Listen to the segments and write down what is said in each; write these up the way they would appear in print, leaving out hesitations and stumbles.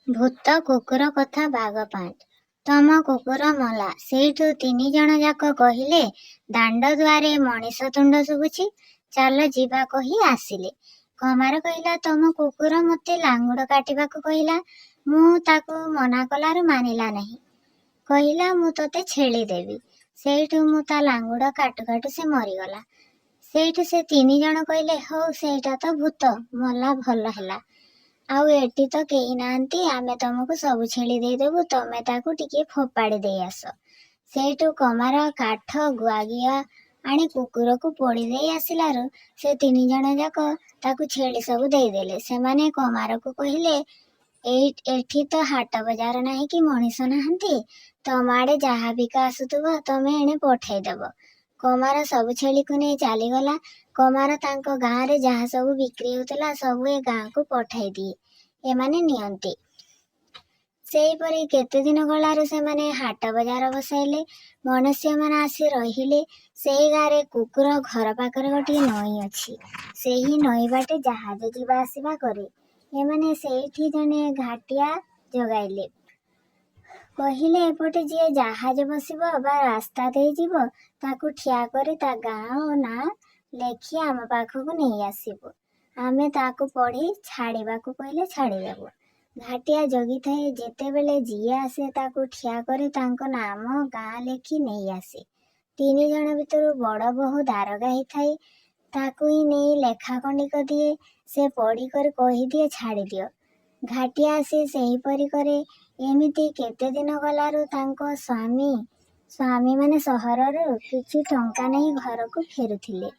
ଭୂତ କୁକୁର କଥା ଭାଗ 5। ତମ କୁକୁର ମଲା। ସେଇଠୁ 3 ଜଣ ଯାକ କହିଲେ, ଦାଣ୍ଡ ଦୁଆରେ ମଣିଷ ତୁଣ୍ଡ ଶୁଭୁଛି, ଚାଲ ଯିବା କହି ଆସିଲେ। କମାର କହିଲା, ତମ କୁକୁର ମୋତେ ଲାଙ୍ଗୁଡ଼ କାଟିବାକୁ କହିଲା। ମୁଁ ତାକୁ ମନା କଲାରୁ ମାନିଲା ନାହିଁ। କହିଲା, ମୁଁ ତୋତେ ଛେଳି ଦେବି। ସେଇଠୁ ମୁଁ ତା ଲାଙ୍ଗୁଡ଼ କାଟୁ କାଟୁ ସେ ମରିଗଲା। ସେଇଠୁ ସେ 3 ଜଣ କହିଲେ, ହଉ ସେଇଟା ତ ଭୂତ ମଲା, ଭଲ ହେଲା। ଆଉ ଏଠି ତ କେହି ନାହାନ୍ତି, ଆମେ ତମକୁ ସବୁ ଛେଳି ଦେଇଦେବୁ, ତମେ ତାକୁ ଟିକେ ଫୋପାଡ଼ି ଦେଇ ଆସ। ସେଇଠୁ କମାର କାଠ ଗୁଆଘିଅ ଆଣି କୁକୁରକୁ ପୋଡ଼ି ଦେଇ ଆସିଲାରୁ ସେ 3 ଜଣ ଯାକ ତାକୁ ଛେଳି ସବୁ ଦେଇଦେଲେ। ସେମାନେ କମାରକୁ କହିଲେ, ଏଠି ତ ହାଟ ବଜାର ନାହିଁ କି ମଣିଷ ନାହାନ୍ତି, ତମ ଆଡ଼େ ଯାହା ବିକା ଆସୁଥିବ ତମେ ଏଣେ ପଠାଇଦବ। କମାର ସବୁ ଛେଳିକୁ ନେଇ ଚାଲିଗଲା। କମାର ତାଙ୍କ ଗାଁରେ ଯାହା ସବୁ ବିକ୍ରି ହେଉଥିଲା ସବୁ ଏ ଗାଁକୁ ପଠାଇ ଦିଏ, ଏମାନେ ନିଅନ୍ତି। ସେହିପରି କେତେ ଦିନ ଗଲାରୁ ସେମାନେ ହାଟ ବଜାର ବସାଇଲେ। ମନୁଷ୍ୟମାନେ ଆସି ରହିଲେ। ସେହି ଗାଁରେ କୁକୁର ଘର ପାଖରେ ଗୋଟିଏ ନଈ ଅଛି। ସେହି ନଈ ବାଟେ ଜାହାଜ ଯିବା ଆସିବା କରେ। ଏମାନେ ସେଇଠି ଜଣେ ଘାଟିଆ ଜଗାଇଲେ। କହିଲେ, ଏପଟେ ଯିଏ ଜାହାଜ ବସିବ ବା ରାସ୍ତା ଦେଇ ଯିବ ତାକୁ ଠିଆ କରି ତା ଗାଁ ଓ ନାଁ ଲେଖି ଆମ ପାଖକୁ ନେଇ ଆସିବୁ। ଆମେ ତାକୁ ପଢ଼ି ଛାଡ଼ିବାକୁ କହିଲେ ଛାଡ଼ିଦେବୁ। ଘାଟିଆ ଜଗିଥାଏ। ଯେତେବେଳେ ଯିଏ ଆସେ ତାକୁ ଠିଆ କରି ତାଙ୍କ ନାମ ଗାଁ ଲେଖି ନେଇ ଆସେ। 3 ଜଣ ଭିତରୁ ବଡ଼ ବୋହୂ ଦାରୋଗା ହେଇଥାଏ। ତାକୁ ହିଁ ନେଇ ଲେଖା ଖଣ୍ଡିକ ଦିଏ। ସେ ପଢ଼ି କରି କହିଦିଏ, ଛାଡ଼ିଦିଅ। ଘାଟିଆ ଆସି ସେହିପରି କରେ। ଏମିତି କେତେ ଦିନ ଗଲାରୁ ତାଙ୍କ ସ୍ୱାମୀମାନେ ସହରରୁ କିଛି ଟଙ୍କା ନେଇ ଘରକୁ ଫେରୁଥିଲେ।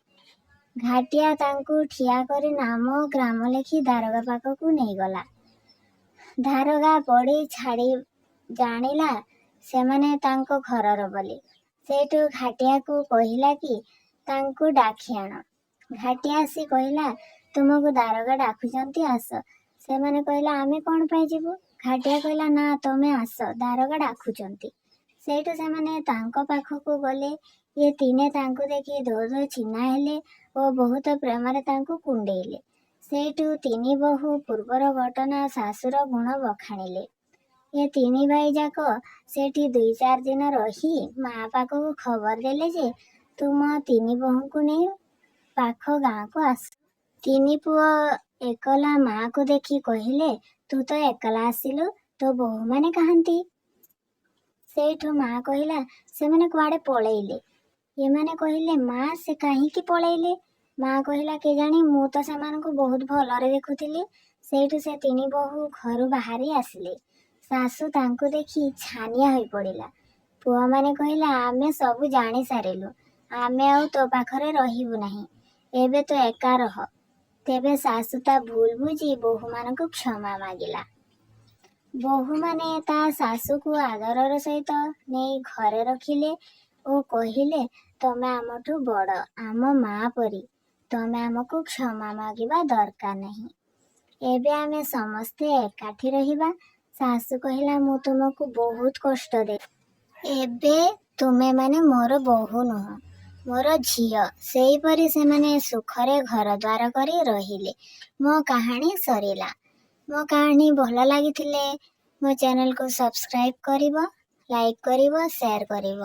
ଘାଟିଆ ତାଙ୍କୁ ଠିଆ କରି ନାମ ଓ ଗ୍ରାମ ଲେଖି ଦାରୋଗା ପାଖକୁ ନେଇଗଲା। ଦାରୋଗା ପଢ଼ି ଛାଡ଼ି ଜାଣିଲା ସେମାନେ ତାଙ୍କ ଘରର ବୋଲି। ସେଇଠୁ ଘାଟିଆକୁ କହିଲା କି ତାଙ୍କୁ ଡାକି ଆଣ। ଘାଟିଆ ଆସି କହିଲା, ତୁମକୁ ଦାରୋଗା ଡାକୁଛନ୍ତି, ଆସ। ସେମାନେ କହିଲା, ଆମେ କ'ଣ ପାଇଁ ଯିବୁ? ଘାଟିଆ କହିଲା, ନା ତମେ ଆସ, ଦାରୋଗା ଡାକୁଛନ୍ତି। ସେଇଠୁ ସେମାନେ ତାଙ୍କ ପାଖକୁ ଗଲେ। ଏ ତିନେ ତାଙ୍କୁ ଦେଖି ଧୋ ଧୋ ଚିହ୍ନା ହେଲେ ଓ ବହୁତ ପ୍ରେମରେ ତାଙ୍କୁ କୁଣ୍ଡେଇଲେ। ସେଇଠୁ 3 ବୋହୂ ପୂର୍ବର ଘଟଣା ଶାଶୁର ଗୁଣ ବଖାଣିଲେ। ଏ 3 ଭାଇ ଯାକ ସେଠି 2-4 ଦିନ ରହି ମା ପାଖକୁ ଖବର ଦେଲେ ଯେ ତୁମ 3 ବୋହୂଙ୍କୁ ନେଇ ପାଖ ଗାଁକୁ ଆସ। 3 ପୁଅ ଏକଲା ମାକୁ ଦେଖି କହିଲେ, ତୁ ତ ଏକଲା ଆସିଲୁ, ତୋ ବୋହୂମାନେ କାହାନ୍ତି? ସେଇଠୁ ମା କହିଲା, ସେମାନେ କୁଆଡ଼େ ପଳେଇଲେ। ଏମାନେ କହିଲେ, ମା ସେ କାହିଁକି ପଳେଇଲେ? ମା କହିଲା, କେଜାଣି, ମୁଁ ତ ସେମାନଙ୍କୁ ବହୁତ ଭଲରେ ଦେଖୁଥିଲି। ସେଇଠୁ ସେ 3 ବୋହୂ ଘରୁ ବାହାରି ଆସିଲେ। ଶାଶୁ ତାଙ୍କୁ ଦେଖି ଛାନିଆ ହୋଇପଡ଼ିଲା। ପୁଅମାନେ କହିଲେ, ଆମେ ସବୁ ଜାଣି ସାରିଲୁ, ଆମେ ଆଉ ତୋ ପାଖରେ ରହିବୁ ନାହିଁ, ଏବେ ତୁ ଏକା ରହ। ତେବେ ଶାଶୁ ତା ଭୁଲ ବୁଝି ବୋହୂମାନଙ୍କୁ କ୍ଷମା ମାଗିଲା। ବୋହୂମାନେ ତା ଶାଶୁକୁ ଆଦରର ସହିତ ନେଇ ଘରେ ରଖିଲେ ଓ କହିଲେ, ତମେ ଆମଠୁ ବଡ଼, ଆମ ମା ପରି, ତମେ ଆମକୁ କ୍ଷମା ମାଗିବା ଦରକାର ନାହିଁ। ଏବେ ଆମେ ସମସ୍ତେ ଏକାଠି ରହିବା। ଶାଶୁ କହିଲା, ମୁଁ ତୁମକୁ ବହୁତ କଷ୍ଟ ଦେବି। ଏବେ ତୁମେମାନେ ମୋର ବୋହୂ ନୁହଁ, ମୋର ଝିଅ। ସେହିପରି ସେମାନେ ସୁଖରେ ଘର ଦ୍ୱାର କରି ରହିଲେ। ମୋ କାହାଣୀ ସରିଲା। ମୋ କାହାଣୀ ଭଲ ଲାଗିଥିଲେ ମୋ ଚ୍ୟାନେଲକୁ ସବସ୍କ୍ରାଇବ୍ କରିବ, ଲାଇକ୍ କରିବ, ସେୟାର କରିବ।